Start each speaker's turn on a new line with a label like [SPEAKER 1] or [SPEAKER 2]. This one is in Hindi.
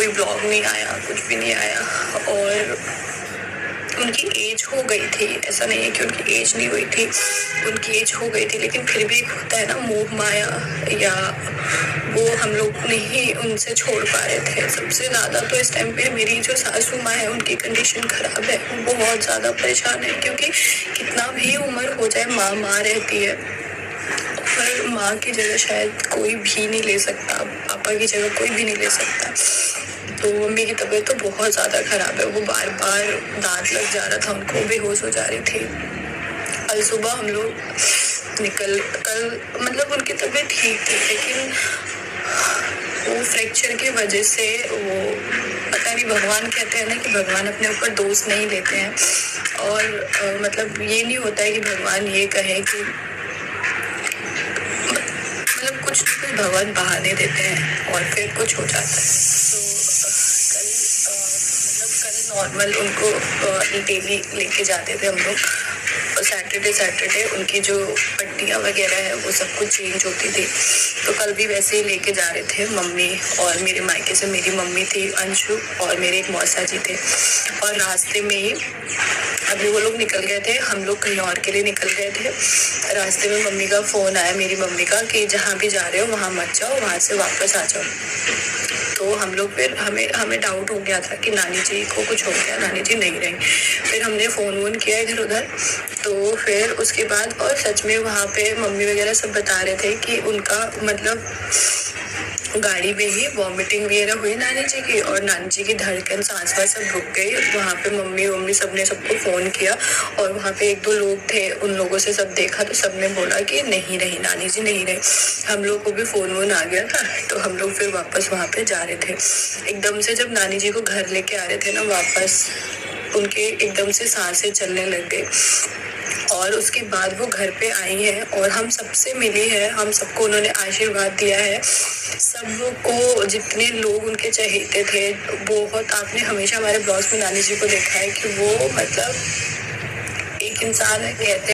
[SPEAKER 1] कोई ब्लॉग नहीं आया, कुछ भी नहीं आया। और उनकी एज हो गई थी, ऐसा नहीं है कि उनकी एज नहीं हुई थी, उनकी एज हो गई थी, लेकिन फिर भी एक होता है ना मोह माया, या वो हम लोग नहीं उनसे छोड़ पा रहे थे। सबसे ज़्यादा तो इस टाइम पे मेरी जो सासू माँ है उनकी कंडीशन ख़राब है, वो बहुत ज़्यादा परेशान है, क्योंकि कितना भी उम्र हो जाए माँ माँ रहती है। पर माँ की जगह शायद कोई भी नहीं ले सकता, पापा की जगह कोई भी नहीं ले सकता। तो मम्मी की तबीयत तो बहुत ज़्यादा ख़राब है, वो बार बार दांत लग जा रहा था उनको, बेहोश हो जा रही थी। कल सुबह हम लोग कल मतलब उनकी तबीयत ठीक थी, लेकिन वो फ्रैक्चर की वजह से वो पता नहीं, भगवान कहते हैं ना कि भगवान अपने ऊपर दोष नहीं लेते हैं। और मतलब ये नहीं होता है कि भगवान ये कहे कि मतलब कुछ ना कुछ भगवान बहाने देते हैं और फिर कुछ हो जाता है। तो कल नॉर्मल उनको डेली लेके जाते थे हम लोग, सैटरडे उनकी जो पट्टियाँ वगैरह है वो सब कुछ चेंज होती थी। तो कल भी वैसे ही लेके जा रहे थे मम्मी, और मेरे मायके से मेरी मम्मी थी अंशु, और मेरे एक मौसा जी थे। और रास्ते में ही अभी वो लोग निकल गए थे, हम लोग कहीं और के लिए निकल गए थे। रास्ते में मम्मी का फ़ोन आया, मेरी मम्मी का, कि जहाँ भी जा रहे हो वहाँ मत जाओ, वहाँ से वापस आ जाओ। तो हम लोग फिर हमें डाउट हो गया था कि नानी जी को कुछ हो गया, नानी जी नहीं रही। फिर हमने फ़ोन वोन किया इधर उधर, तो फिर उसके बाद, और सच में वहाँ पे मम्मी वगैरह सब बता रहे थे कि उनका मतलब गाड़ी में ही वॉमिटिंग वगैरह हुई नानी जी की, और नानी जी की धड़कन सांस वास सब रुक गई। वहाँ पे मम्मी सबने सबको फ़ोन किया, और वहाँ पे एक दो लोग थे, उन लोगों से सब देखा तो सबने बोला कि नहीं रही नानी जी, नहीं रही। हम लोग को भी फ़ोन वोन आ गया था, तो हम लोग फिर वापस वहाँ पे जा रहे थे। एकदम से जब नानी जी को घर लेके आ रहे थे ना वापस, उनके एकदम से सांसें चलने लग गई। और उसके बाद वो घर पे आई है और हम सबसे मिली है, हम सबको उन्होंने आशीर्वाद दिया है। सबको, जितने लोग उनके चहेते थे, बहुत, आपने हमेशा हमारे ब्लॉग्स में नानी जी को देखा है कि वो मतलब एक इंसान है, कहते